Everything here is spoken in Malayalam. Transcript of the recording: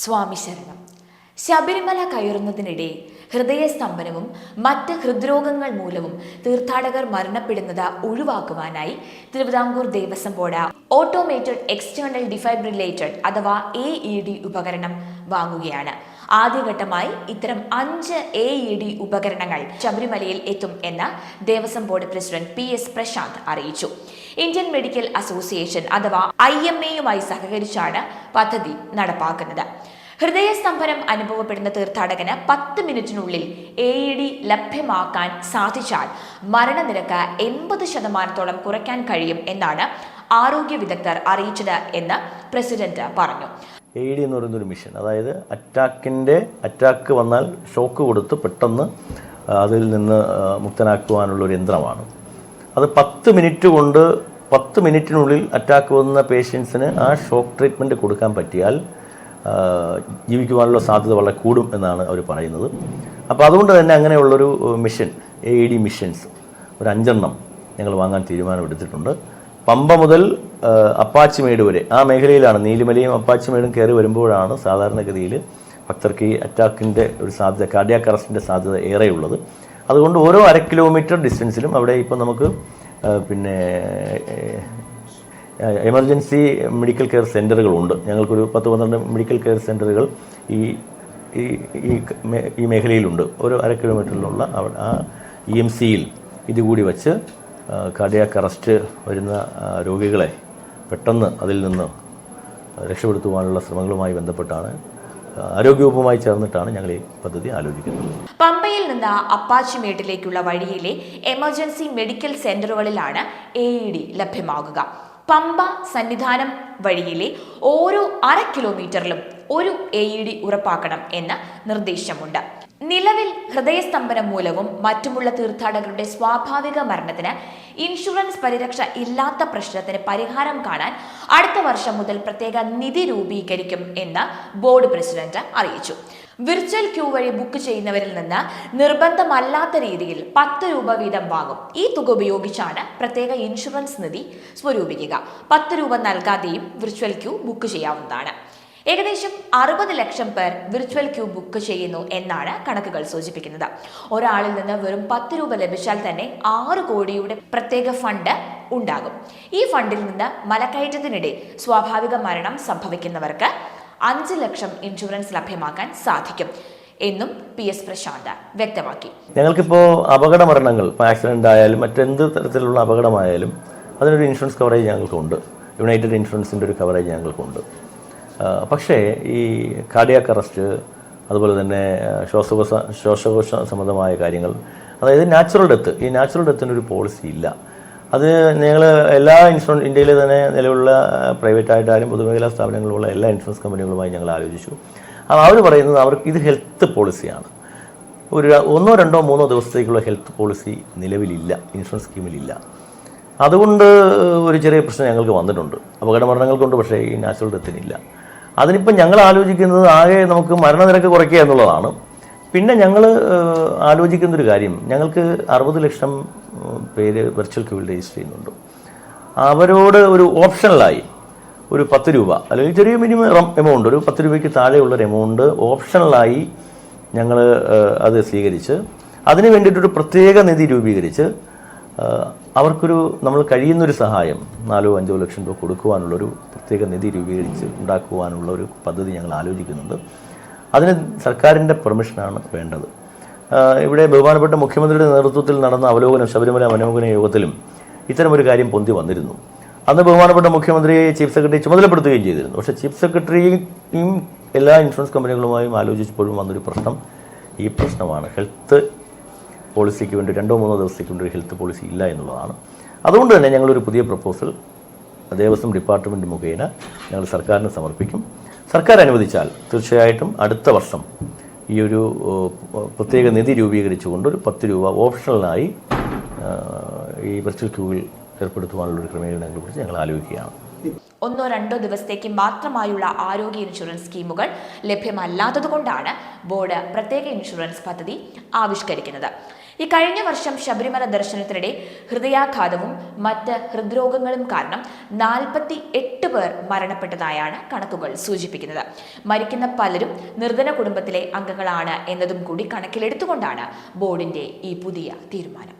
സ്വാമി ശരണം. ശബരിമല കയറുന്നതിനിടെ ഹൃദയസ്തംഭനവും മറ്റ് ഹൃദ്രോഗങ്ങൾ മൂലവും തീർത്ഥാടകർ മരണപ്പെടുന്നത് ഒഴിവാക്കുവാനായി Travancore Devaswom board automated external defibrillator അഥവാ AED ഉപകരണം വാങ്ങുകയാണ്. ആദ്യഘട്ടമായി ഇത്തരം 5 AED ഉപകരണങ്ങൾ ശബരിമലയിൽ എത്തും എന്ന് Devaswom board president PS Prashanth അറിയിച്ചു. ഇന്ത്യൻ മെഡിക്കൽ അസോസിയേഷൻ അഥവാ IMA സഹകരിച്ചാണ് പദ്ധതി നടപ്പാക്കുന്നത്. ഹൃദയസ്തംഭനം അനുഭവപ്പെടുന്ന തീർത്ഥാടകന് 10 മിനിറ്റിനുള്ളിൽ AED ലഭ്യമാക്കാൻ സാധിച്ചാൽ മരണനിരക്ക് 80% കുറയ്ക്കാൻ കഴിയും എന്നാണ് ആരോഗ്യ വിദഗ്ധർ അറിയിച്ചത് എന്ന് പ്രസിഡന്റ് പറഞ്ഞു. AED എന്ന് പറയുന്നൊരു മിഷൻ, അതായത് അറ്റാക്ക് വന്നാൽ ഷോക്ക് കൊടുത്ത് പെട്ടെന്ന് അതിൽ നിന്ന് മുക്തനാക്കുവാനുള്ള ഒരു യന്ത്രമാണ്. അത് 10 മിനിറ്റിനുള്ളിൽ അറ്റാക്ക് വന്ന പേഷ്യൻസിന് ആ ഷോക്ക് ട്രീറ്റ്മെൻറ്റ് കൊടുക്കാൻ പറ്റിയാൽ ജീവിക്കുവാനുള്ള സാധ്യത വളരെ കൂടും എന്നാണ് അവർ പറയുന്നത്. അപ്പോൾ അതുകൊണ്ട് തന്നെ അങ്ങനെയുള്ളൊരു മിഷൻ, AED മിഷൻസ് ഒരു 5 ഞങ്ങൾ വാങ്ങാൻ തീരുമാനമെടുത്തിട്ടുണ്ട്. പമ്പ മുതൽ അപ്പാച്ചിമേട് വരെ ആ മേഖലയിലാണ്, നീലിമലയും അപ്പാച്ചിമേടും കയറി വരുമ്പോഴാണ് സാധാരണഗതിയിൽ ഭക്തർക്ക് ഈ അറ്റാക്കിൻ്റെ ഒരു സാധ്യത, കാർഡിയാക് അറസ്റ്റിൻ്റെ സാധ്യത ഏറെയുള്ളത്. അതുകൊണ്ട് ഓരോ 1/2 കിലോമീറ്റർ ഡിസ്റ്റൻസിലും അവിടെ ഇപ്പോൾ നമുക്ക് എമർജൻസി മെഡിക്കൽ കെയർ സെൻ്ററുകളുണ്ട്. ഞങ്ങൾക്കൊരു 10-12 മെഡിക്കൽ കെയർ സെൻ്ററുകൾ ഈ മേഖലയിലുണ്ട്. ഒരു 1/2 കിലോമീറ്ററിലുള്ള ആ EMCയിൽ ഇതുകൂടി വച്ച് കാർഡിയാക് അറസ്റ്റ് വരുന്ന രോഗികളെ പെട്ടെന്ന് അതിൽ നിന്ന് രക്ഷപ്പെടുത്തുവാനുള്ള ശ്രമങ്ങളുമായി ബന്ധപ്പെട്ടാണ്, ആരോഗ്യവകുപ്പുമായി ചേർന്നിട്ടാണ് ഞങ്ങൾ ഈ പദ്ധതി ആലോചിക്കുന്നത്. പമ്പയിൽ നിന്ന് അപ്പാച്ചിമേട്ടിലേക്കുള്ള വഴിയിലെ എമർജൻസി മെഡിക്കൽ സെന്ററുകളിലാണ് AED ലഭ്യമാകുക. പമ്പ സന്നിധാനം വഴിയിലെ ഓരോ 1/2 കിലോമീറ്ററിലും ഒരു AED ഉറപ്പാക്കണം എന്ന നിർദ്ദേശമുണ്ട്. നിലവിൽ ഹൃദയസ്തംഭനം മൂലവും മറ്റുമുള്ള തീർത്ഥാടകരുടെ സ്വാഭാവിക മരണത്തിന് ഇൻഷുറൻസ് പരിരക്ഷ ഇല്ലാത്ത പ്രശ്നത്തിന് പരിഹാരം കാണാൻ അടുത്ത വർഷം മുതൽ പ്രത്യേക നിധി രൂപീകരിക്കും എന്ന് ബോർഡ് പ്രസിഡന്റ് അറിയിച്ചു. വിർച്വൽ ക്യൂ വഴി ബുക്ക് ചെയ്യുന്നവരിൽ നിന്ന് നിർബന്ധമല്ലാത്ത രീതിയിൽ 10 രൂപ വീതം വാങ്ങും. ഈ തുക ഉപയോഗിച്ചാണ് പ്രത്യേക ഇൻഷുറൻസ് നിധി സ്വരൂപിക്കുക. 10 രൂപ നൽകാതെയും വിർച്വൽ ക്യൂ ബുക്ക് ചെയ്യാവുന്നതാണ്. ഏകദേശം 60 ലക്ഷം പേർ വിർച്വൽ ക്യൂ ബുക്ക് ചെയ്യുന്നു എന്നാണ് കണക്കുകൾ സൂചിപ്പിക്കുന്നത്. ഒരാളിൽ നിന്ന് വെറും 10 രൂപ ലഭിച്ചാൽ തന്നെ 6 കോടിയുടെ പ്രത്യേക ഫണ്ട് ഉണ്ടാകും. ഈ ഫണ്ടിൽ നിന്ന് മലക്കയറ്റത്തിനിടെ സ്വാഭാവിക മരണം സംഭവിക്കുന്നവർക്ക് 5 ലക്ഷം ഇൻഷുറൻസ് ലഭ്യമാക്കാൻ സാധിക്കും എന്നും PS പ്രശാന്ത് വ്യക്തമാക്കി. ഞങ്ങൾക്കിപ്പോൾ അപകട മരണങ്ങൾ, ആക്സിഡന്റ് ആയാലും മറ്റെന്ത് തരത്തിലുള്ള അപകടമായാലും അതിനൊരു ഇൻഷുറൻസ് കവറേജ് ഞങ്ങൾക്കുണ്ട്. യുണൈറ്റഡ് ഇൻഷുറൻസിൻ്റെ ഒരു കവറേജ് ഞങ്ങൾക്കുണ്ട്. പക്ഷേ ഈ കാർഡിയാക് അറസ്റ്റ്, അതുപോലെ തന്നെ ശ്വാസകോശ സംബന്ധമായ കാര്യങ്ങൾ, അതായത് നാച്ചുറൽ ഡെത്ത്, ഈ നാച്ചുറൽ ഡെത്തിനൊരു പോളിസി ഇല്ല. അത് ഞങ്ങൾ എല്ലാ ഇന്ത്യയിലെ തന്നെ നിലവിലുള്ള പ്രൈവറ്റായിട്ടായാലും പൊതുമേഖലാ സ്ഥാപനങ്ങളുള്ള എല്ലാ ഇൻഷുറൻസ് കമ്പനികളുമായി ഞങ്ങൾ ആലോചിച്ചു. അവർ പറയുന്നത് അവർക്ക് ഇത് ഹെൽത്ത് പോളിസിയാണ്. ഒരു 1, 2, 3 ദിവസത്തേക്കുള്ള ഹെൽത്ത് പോളിസി നിലവിലില്ല, ഇൻഷുറൻസ് സ്കീമിലില്ല. അതുകൊണ്ട് ഒരു ചെറിയ പ്രശ്നം ഞങ്ങൾക്ക് വന്നിട്ടുണ്ട്. അപകട മരണങ്ങൾക്കുണ്ട്, പക്ഷേ ഈ നാച്ചുറൽ ഡെത്തിനില്ല. അതിനിപ്പം ഞങ്ങൾ ആലോചിക്കുന്നത് ആകെ നമുക്ക് മരണനിരക്ക് കുറയ്ക്കുക എന്നുള്ളതാണ്. പിന്നെ ഞങ്ങൾ ആലോചിക്കുന്നൊരു കാര്യം, ഞങ്ങൾക്ക് 60 ലക്ഷം പേര് വെർച്വൽ ക്യൂവിൽ രജിസ്റ്റർ ചെയ്യുന്നുണ്ട്. അവരോട് ഒരു ഓപ്ഷണലായി ഒരു 10 രൂപ അല്ലെങ്കിൽ ചെറിയ മിനിമം എമൗണ്ട്, ഒരു 10 രൂപയ്ക്ക് താഴെയുള്ളൊരു എമൗണ്ട് ഓപ്ഷണലായി ഞങ്ങൾ അത് സ്വീകരിച്ച് അതിന് വേണ്ടിയിട്ടൊരു പ്രത്യേക നിധി രൂപീകരിച്ച് അവർക്കൊരു നമ്മൾ കഴിയുന്നൊരു സഹായം 4-5 ലക്ഷം രൂപ കൊടുക്കുവാനുള്ളൊരു പ്രത്യേക നിധി രൂപീകരിച്ച് ഉണ്ടാക്കുവാനുള്ള ഒരു പദ്ധതി ഞങ്ങൾ ആലോചിക്കുന്നുണ്ട്. അതിന് സർക്കാരിൻ്റെ പെർമിഷനാണ് വേണ്ടത്. ഇവിടെ ബഹുമാനപ്പെട്ട മുഖ്യമന്ത്രിയുടെ നേതൃത്വത്തിൽ നടന്ന ശബരിമല അവലോകന യോഗത്തിലും ഇത്തരമൊരു കാര്യം പൊന്തി വന്നിരുന്നു. അന്ന് ബഹുമാനപ്പെട്ട മുഖ്യമന്ത്രിയെ ചീഫ് സെക്രട്ടറി ചുമതലപ്പെടുത്തുകയും ചെയ്തിരുന്നു. പക്ഷേ ചീഫ് സെക്രട്ടറിയും എല്ലാ ഇൻഷുറൻസ് കമ്പനികളുമായും ആലോചിച്ചപ്പോഴും വന്നൊരു പ്രശ്നം ഈ പ്രശ്നമാണ്. ഹെൽത്ത് പോളിസിക്ക് വേണ്ടി 2-3 ദിവസത്തേക്ക് വേണ്ടി ഒരു ഹെൽത്ത് പോളിസി ഇല്ല എന്നുള്ളതാണ്. അതുകൊണ്ട് തന്നെ ഞങ്ങളൊരു പുതിയ പ്രപ്പോസൽ ദേവസ്വം ഡിപ്പാർട്ട്മെൻറ്റ് മുഖേന ഞങ്ങൾ സർക്കാരിന് സമർപ്പിക്കും. സർക്കാർ അനുവദിച്ചാൽ തീർച്ചയായിട്ടും അടുത്ത വർഷം ഈ ഒരു പ്രത്യേക നിധി രൂപീകരിച്ചുകൊണ്ട് ഒരു 10 രൂപ ഓപ്ഷണലായി ഈ വെർച്വൽ ക്യൂവിൽ ഏർപ്പെടുത്തുവാനുള്ളൊരു ക്രമീകരണങ്ങളെക്കുറിച്ച് ഞങ്ങൾ ആലോചിക്കുകയാണ്. 1-2 ദിവസത്തേക്ക് മാത്രമായുള്ള ആരോഗ്യ ഇൻഷുറൻസ് സ്കീമുകൾ ലഭ്യമല്ലാത്തതുകൊണ്ടാണ് ബോർഡ് പ്രത്യേക ഇൻഷുറൻസ് പദ്ധതി ആവിഷ്കരിക്കുന്നത്. ഈ കഴിഞ്ഞ വർഷം ശബരിമല ദർശനത്തിനിടെ ഹൃദയാഘാതവും മറ്റ് ഹൃദ്രോഗങ്ങളും കാരണം 48 പേർ മരണപ്പെട്ടതായാണ് കണക്കുകൾ സൂചിപ്പിക്കുന്നത്. മരിക്കുന്ന പലരും നിർധന കുടുംബത്തിലെ അംഗങ്ങളാണ് എന്നതും കൂടി കണക്കിലെടുത്തുകൊണ്ടാണ് ബോർഡിന്റെ ഈ പുതിയ തീരുമാനം.